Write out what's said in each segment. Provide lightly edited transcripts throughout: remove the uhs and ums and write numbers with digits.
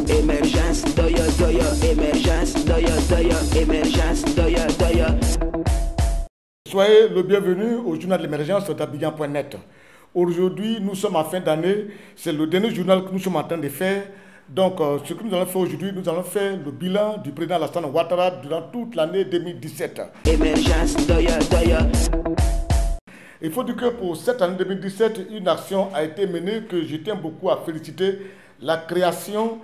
Émergence, doya, doya, émergence, doya, doya, émergence, doya, doya. Soyez le bienvenu au journal de l'émergence d'Abidjan.net. Aujourd'hui, nous sommes en fin d'année. C'est le dernier journal que nous sommes en train de faire. Donc, ce que nous allons faire aujourd'hui, nous allons faire le bilan du président Alassane Ouattara durant toute l'année 2017. Émergence, doya, doya. Il faut dire que pour cette année 2017, une action a été menée que je tiens beaucoup à féliciter, la création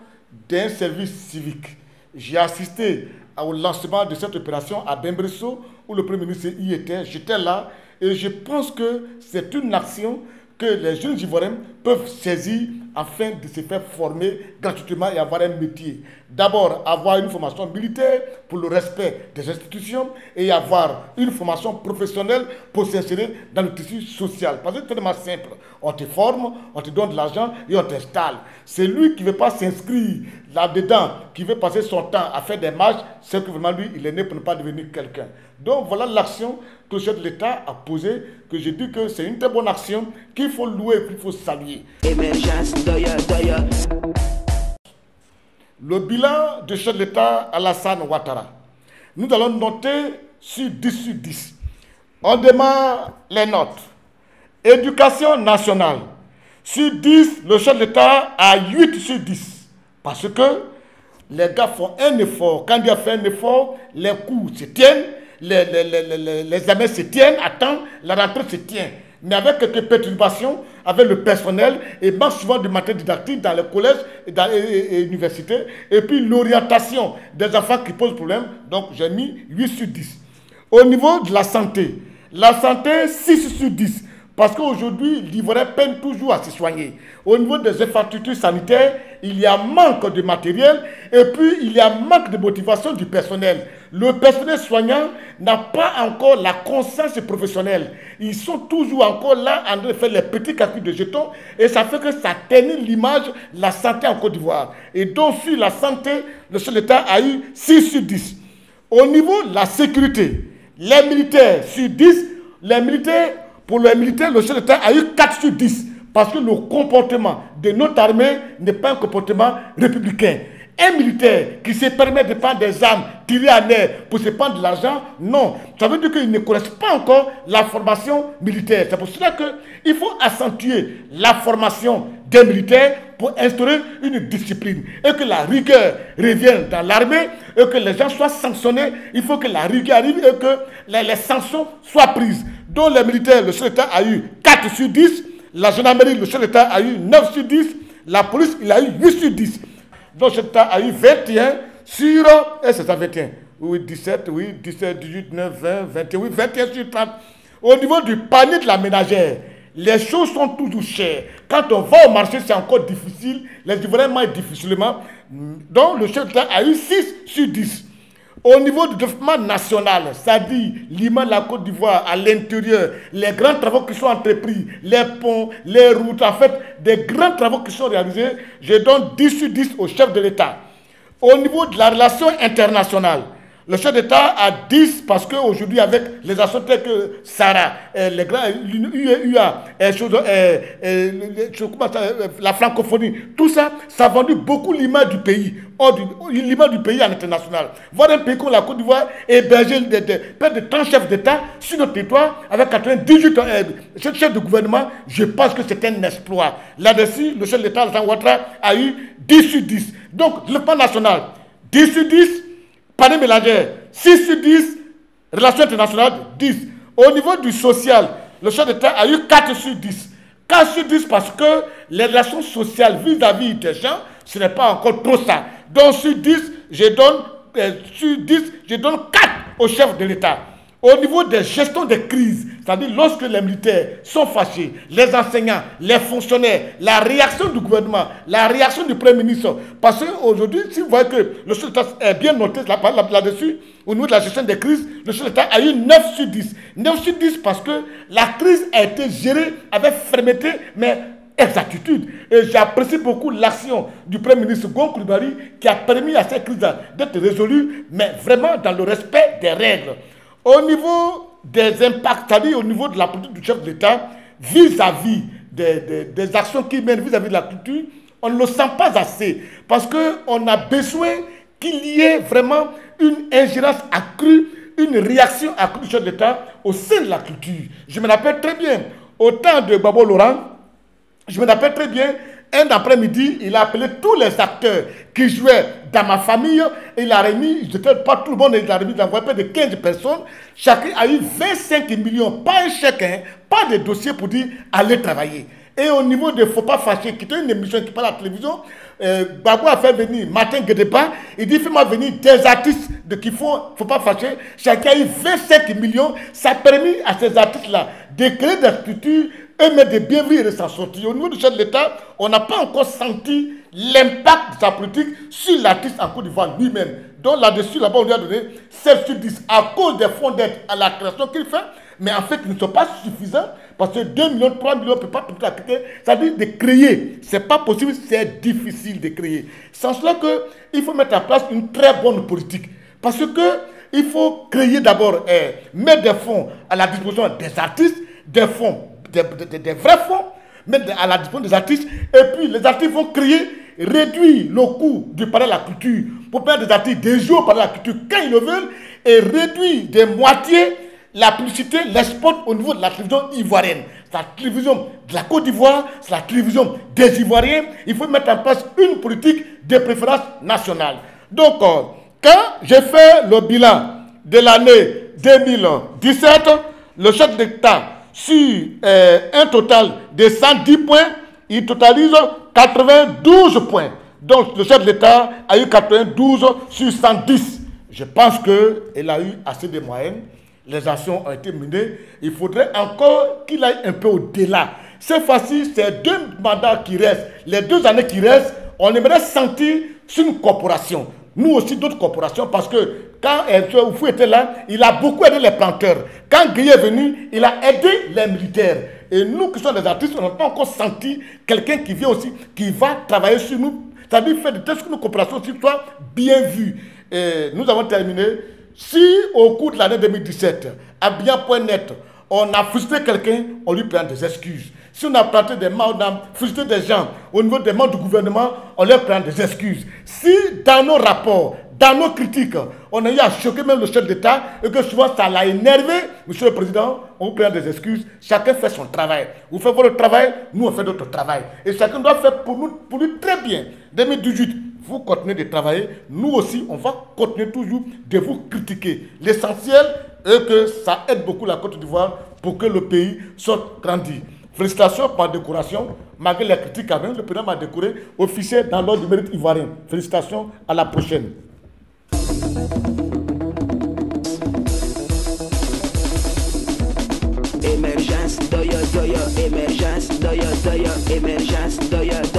d'un service civique. J'ai assisté au lancement de cette opération à Bembresso, où le Premier ministre y était. J'étais là et je pense que c'est une action que les jeunes Ivoiriens peuvent saisir afin de se faire former gratuitement et avoir un métier. D'abord, avoir une formation militaire pour le respect des institutions et avoir une formation professionnelle pour s'insérer dans le tissu social. Parce que c'est tellement simple. On te forme, on te donne de l'argent et on t'installe. C'est lui qui ne veut pas s'inscrire là-dedans, qui veut passer son temps à faire des marches, c'est que vraiment lui, il est né pour ne pas devenir quelqu'un. Donc voilà l'action que le chef de l'État a posée, que je dis que c'est une très bonne action qu'il faut louer, qu'il faut saluer. Émergence, doya, doya. Le bilan du chef de l'État Alassane Ouattara. Nous allons noter sur 10 sur 10. On démarre les notes. Éducation nationale. Sur 10, le chef de l'État a 8 sur 10. Parce que les gars font un effort. Quand il a fait un effort, les cours se tiennent, les examens se tiennent à temps, la rentrée se tient. Mais avec quelques perturbations, avec le personnel, et manque souvent de matériel didactique dans les collèges et dans les universités, et puis l'orientation des enfants qui posent problème, donc j'ai mis 8 sur 10. Au niveau de la santé, 6 sur 10. Parce qu'aujourd'hui, l'Ivoirien peine toujours à se soigner. Au niveau des infrastructures sanitaires, il y a manque de matériel et puis il y a manque de motivation du personnel. Le personnel soignant n'a pas encore la conscience professionnelle. Ils sont toujours encore là en train de faire les petits calculs de jetons et ça fait que ça ternit l'image de la santé en Côte d'Ivoire. Et donc, sur la santé, le chef de l'État a eu 6 sur 10. Au niveau de la sécurité, les militaires sur 10, pour les militaires, le chef de l'État a eu 4 sur 10. Parce que le comportement de notre armée n'est pas un comportement républicain. Un militaire qui se permet de prendre des armes, tirer en air pour se prendre de l'argent, non. Ça veut dire qu'ils ne connaissent pas encore la formation militaire. C'est pour cela qu'il faut accentuer la formation des militaires pour instaurer une discipline. Et que la rigueur revienne dans l'armée et que les gens soient sanctionnés. Il faut que la rigueur arrive et que les sanctions soient prises. Donc les militaires, le chef d'État a eu 4 sur 10. La gendarmerie, le chef d'État a eu 9 sur 10. La police, il a eu 8 sur 10. Donc le chef d'État a eu 21 sur... Et c'est ça 21. Oui, 17, oui, 17, 18, 9, 20, 21, oui, 21 sur 30. Au niveau du panier de la ménagère, les choses sont toujours chères. Quand on va au marché, c'est encore difficile. Les Ivoiriens mangent difficilement. Donc le chef d'État a eu 6 sur 10. Au niveau du développement national, c'est-à-dire l'image de la Côte d'Ivoire à l'intérieur, les grands travaux qui sont entrepris, les ponts, les routes, en fait, des grands travaux qui sont réalisés, je donne 10 sur 10 au chef de l'État. Au niveau de la relation internationale, le chef d'État a 10 parce qu'aujourd'hui, avec les actions telles que Sarah, les grands UA, la francophonie, tout ça, ça a vendu beaucoup l'image du pays, l'image du pays à l'international. Voir un pays comme la Côte d'Ivoire héberger près de 30 chefs d'État sur notre territoire avec 98 chefs de gouvernement, je pense que c'est un exploit. Là-dessus, le chef de l'État, Alassane Ouattara, a eu 10 sur 10. Donc, le plan national, 10 sur 10. Panier mélangère, 6 sur 10, relations internationales, 10. Au niveau du social, le chef d'État a eu 4 sur 10. 4 sur 10 parce que les relations sociales vis-à-vis des gens, ce n'est pas encore trop ça. Donc sur 10, je donne 4 au chef de l'État. Au niveau des gestions des crises, c'est-à-dire lorsque les militaires sont fâchés, les enseignants, les fonctionnaires, la réaction du gouvernement, la réaction du Premier ministre. Parce qu'aujourd'hui, si vous voyez que le chef d'État est bien noté là-dessus, au niveau de la gestion des crises, le chef d'État a eu 9 sur 10. 9 sur 10 parce que la crise a été gérée avec fermeté, mais exactitude. Et j'apprécie beaucoup l'action du Premier ministre Gon Coulibaly qui a permis à cette crise d'être résolue, mais vraiment dans le respect des règles. Au niveau des impacts, c'est-à-dire au niveau de la politique du chef de l'État, vis-à-vis des actions qu'ils mènent vis-à-vis de la culture, on ne le sent pas assez. Parce qu'on a besoin qu'il y ait vraiment une ingérence accrue, une réaction accrue du chef d'État au sein de la culture. Je me rappelle très bien, au temps de Babo Laurent, je me rappelle très bien, un après-midi, il a appelé tous les acteurs qui jouaient dans ma famille. Il a remis, je ne pas tout le monde, il a remis, il a envoyé près de 15 personnes. Chacun a eu 25 millions, pas un chacun, pas de dossier pour dire allez travailler. Et au niveau de Faut pas fâcher, qui était une émission qui parle à la télévision, Babou a fait venir Martin Guédéba, il dit fais-moi venir des artistes qu'il faut pas fâcher. Chacun a eu 25 millions. Ça a permis à ces artistes-là de créer des structures, eux-mêmes de bien vivre et de s'en sortir. Au niveau du chef de l'État, on n'a pas encore senti l'impact de sa politique sur l'artiste en Côte d'Ivoire lui-même. Donc là-dessus, là-bas, on lui a donné 7 sur 10 à cause des fonds d'aide à la création qu'il fait. Mais en fait, ils ne sont pas suffisants parce que 2 millions, 3 millions ne peuvent pas tout appliquer. C'est-à-dire de créer. Ce n'est pas possible, c'est difficile de créer. Sans cela qu'il faut mettre en place une très bonne politique. Parce qu'il faut créer d'abord, mettre des fonds à la disposition des artistes, des fonds, des vrais fonds, mettre à la disposition des artistes. Et puis les artistes vont créer, réduire le coût du palais de la culture pour permettre des artistes de jouer au palais de la culture quand ils le veulent et réduire de moitié la publicité, l'export au niveau de la télévision ivoirienne. C'est la télévision de la Côte d'Ivoire, c'est la télévision des Ivoiriens. Il faut mettre en place une politique de préférence nationale. Donc, quand j'ai fait le bilan de l'année 2017, le chef d'État, sur un total de 110 points, il totalise 92 points. Donc, le chef de l'État a eu 92 sur 110. Je pense qu'il a eu assez de moyens. Les actions ont été menées. Il faudrait encore qu'il aille un peu au-delà. Cette fois-ci, c'est 2 mandats qui restent. Les 2 années qui restent, on aimerait sentir sur une corporation. Nous aussi, d'autres corporations, parce que quand Oufou était là, il a beaucoup aidé les planteurs. Quand Gueye est venu, il a aidé les militaires. Et nous qui sommes des artistes, on n'a pas encore senti quelqu'un qui vient aussi, qui va travailler sur nous. C'est-à-dire faire de telle sorte que nos coopérations soient bien vues. Et nous avons terminé. Si au cours de l'année 2017, à bien.net, on a frustré quelqu'un, on lui prend des excuses. Si on a planté des mains, on a frustré des gens au niveau des membres du gouvernement, on leur prend des excuses. Si dans nos rapports, dans nos critiques, on a eu à choquer même le chef d'État et que souvent ça l'a énervé, Monsieur le Président, on vous prend des excuses. Chacun fait son travail. Vous faites votre travail, nous on fait notre travail. Et chacun doit faire pour lui très bien. 2018, vous continuez de travailler, nous aussi, on va continuer toujours de vous critiquer. L'essentiel est que ça aide beaucoup la Côte d'Ivoire pour que le pays soit grandi. Félicitations pour la décoration. Malgré les critiques quand même, le président m'a décoré officier dans l'ordre du mérite ivoirien. Félicitations, à la prochaine. Émergence, doya, doya, émergence, doya, doya, émergence, doya, doya.